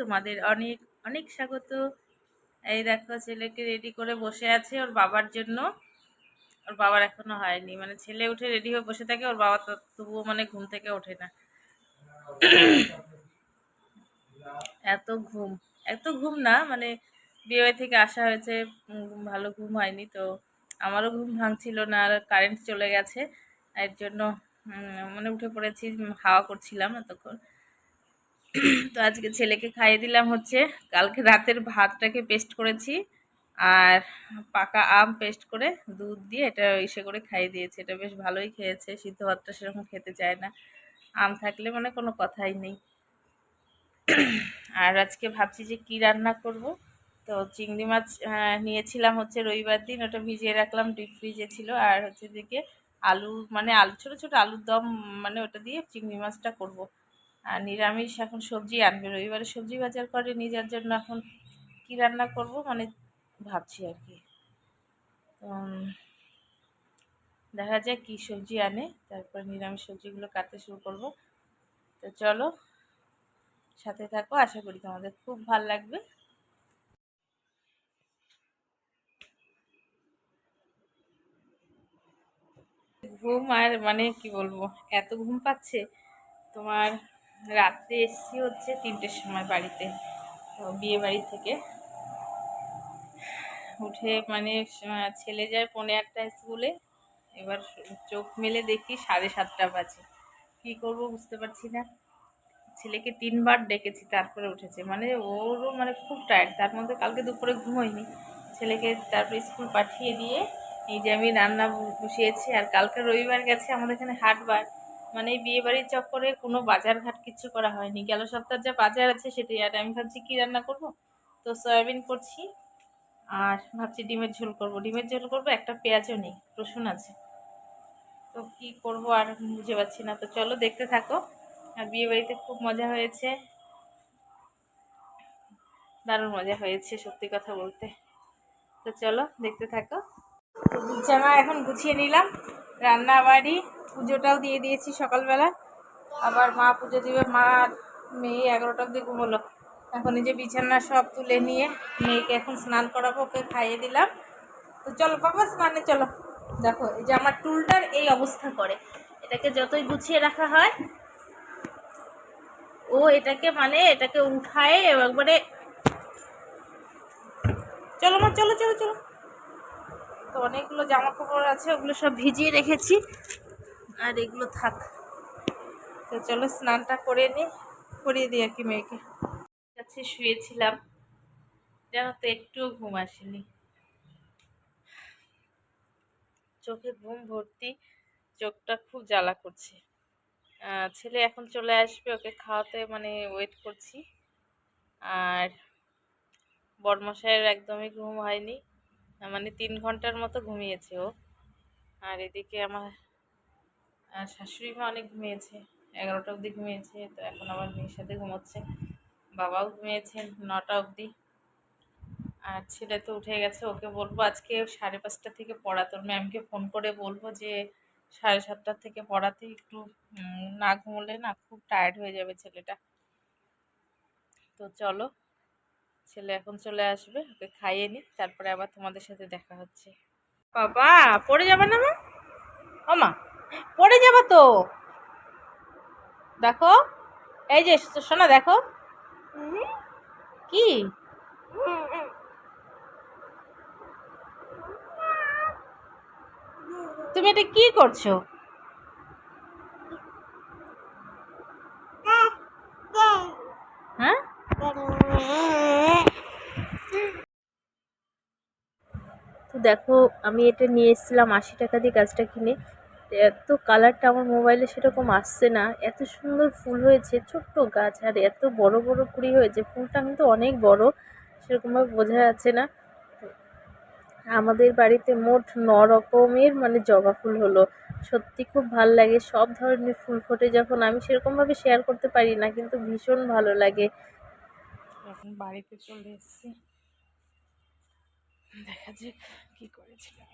তোমাদের অনেক অনেক স্বাগত। এই দেখো ছেলেকে রেডি করে বসে আছে ওর বাবার জন্য। ওর বাবার এখনো হয়নি, মানে ছেলে উঠে রেডি হয়ে বসে থাকে, ওর বাবা তবুও মানে ঘুম থেকে ওঠে না। এত ঘুম, এত ঘুম না, মানে বিয়ে থেকে আসা হয়েছে, ভালো ঘুম হয়নি তো। আমারও ঘুম ভাঙছিল না, আর কারেন্ট চলে গেছে, এর জন্য মানে উঠে পড়েছি, হাওয়া করছিলাম এতক্ষণ। তো আজকে ছেলেকে খাইয়ে দিলাম হচ্ছে কালকে রাতের ভাতটাকে পেস্ট করেছি, আর পাকা আম পেস্ট করে দুধ দিয়ে এটা ইসে করে খাইয়ে দিয়েছে। এটা বেশ ভালোই খেয়েছে, সিদ্ধ ভাতটা সেরকম খেতে চায় না, আম থাকলে মানে কোনো কথাই নেই। আর আজকে ভাবছি যে কি রান্না করব। তো চিংড়ি মাছ নিয়েছিলাম হচ্ছে রবিবার দিন, ওটা ভিজিয়ে রাখলাম, ডিপ ফ্রিজে ছিল। আর হচ্ছে দিকে আলু, মানে আলু ছোটো ছোটো আলুর দম, মানে ওটা দিয়ে চিংড়ি মাছটা করব। আর নিরামিষ এখন সবজি আনবে, রবিবারে সবজি বাজার করে নিজের জন্য। এখন কি রান্না করব মানে ভাবছি আর কি। দেখা যায় কি সবজি আনে, তারপর নিরামিষ সবজিগুলো কাটতে শুরু করব। তো চলো সাথে থাকো, আশা করি তোমাদের খুব ভালো লাগবে। ঘুম আর মানে কি বলবো, এত ঘুম পাচ্ছে তোমার। রাত্রে এসছি হচ্ছে 3টের সময় বাড়িতে, তো বিয়ে বাড়ি থেকে উঠে মানে ছেলে যায় 1:45 স্কুলে। এবার চোখ মেলে দেখি 7:30 বাজে। কি করব বুঝতে পারছি না। ছেলেকে 3বার ডেকেছি তারপরে উঠেছে, মানে ওরও মানে খুব টায়ার্ড, তার মধ্যে কালকে দুপুরে ঘুমোয়নি। ছেলেকে তারপরে স্কুল পাঠিয়ে দিয়ে এই যে আমি রান্না বসিয়েছি। আর কালকে রবিবার গেছে আমাদের এখানে হাটবার, মানে এই বিয়ে বাড়ির চক্করে কোনো বাজার ঘাট কিছু করা হয়নি। গেল সপ্তাহ যা বাজার আছে সেটাই। আর আমি ভাবছি কি রান্না করব, তো সয়াবিন করছি, আর ভাবছি ডিমের ঝোল করব। ডিমের ঝোল করব, একটা পেঁয়াজও নেই, রসুন আছে, তো কি করব আর বুঝে পাচ্ছি না। তো চলো দেখতে থাকো। আর বিয়ে বাড়িতে খুব মজা হয়েছে, দারুণ মজা হয়েছে সত্যি কথা বলতে। তো চলো দেখতে থাকো। তো বিছানা এখন গুছিয়ে নিলাম, রান্না বাড়ি পুজোটাও দিয়ে দিয়েছি সকালবেলা। আবার মা পুজো দিবে, মা মেয়ে 11টা অবধি ঘুমোলো। এখন এই যে বিছানা সব তুলে নিয়ে মেয়েকে এখন স্নান করাবো, ওকে খাইয়ে দিলাম। তো চলো বাবা স্নানে চলো। দেখো এই যে আমার টুলটার এই অবস্থা করে, এটাকে যতই গুছিয়ে রাখা হয় ও এটাকে মানে এটাকে উঠায় একবারে। চলো মা চলো চলো চলো। তো অনেকগুলো জামা কাপড় আছে, ওগুলো সব ভিজিয়ে রেখেছি, আর এগুলো থাক। তো চলো স্নানটা করে নিই, করিয়ে দিই আর কি মেয়েকে। কাছে শুয়েছিলাম, জানো তো একটুও ঘুম আসেনি, চোখে ঘুম ভর্তি, চোখটা খুব জ্বালা করছে। ছেলে এখন চলে আসবে, ওকে খাওয়াতে মানে ওয়েট করছি। আর বড়মশাইয়ের একদমই ঘুম হয়নি, মানে 3 ঘন্টার মতো ঘুমিয়েছে ও। আর এদিকে আমার শাশুড়ি মা অনেক ঘুমিয়েছে, 11টা অবধি ঘুমিয়েছে, তো এখন আবার মেয়ের সাথে ঘুমোচ্ছে। বাবাও ঘুমিয়েছে 9টা অবধি। আর ছেলে তো উঠে গেছে, ওকে বলবো আজকে 5:30 থেকে পড়া, তোর ম্যামকে ফোন করে বলবো যে 7:30 থেকে পড়াতে, একটু না ঘুমোলে না খুব টায়ার্ড হয়ে যাবে ছেলেটা। তো চলো, ছেলে এখন চলে আসবে, ওকে খাইয়ে নি, তারপরে আবার তোমাদের সাথে দেখা হচ্ছে। বাবা পড়ে যাবে না মা? ও মা পড়ে যাবে তো, দেখো এই যে শোনা দেখো কি, তুমি এটা কি করছো? হ্যাঁ তো দেখো, আমি এটা নিয়ে এসেছিলাম 80 টাকা দিয়ে গাছটা কিনে। এত কালারটা আমার মোবাইলে সেরকম আসছে না, এত সুন্দর ফুল হয়েছে, ছোট্ট গাছ, আর এত বড় বড় কুড়ি হয়েছে, ফুলটা কিন্তু অনেক বড়, সেরকমভাবে বোঝা যাচ্ছে না। আমাদের বাড়িতে মোট 9 রকমের মানে জবা ফুল হলো, সত্যি খুব ভাল লাগে। সব ধরনের ফুল ফোটে যখন, আমি সেরকমভাবে শেয়ার করতে পারি না, কিন্তু ভীষণ ভালো লাগে। এখন বাড়িতে চলে এসেছি, দেখা যাক কি করেছিলাম।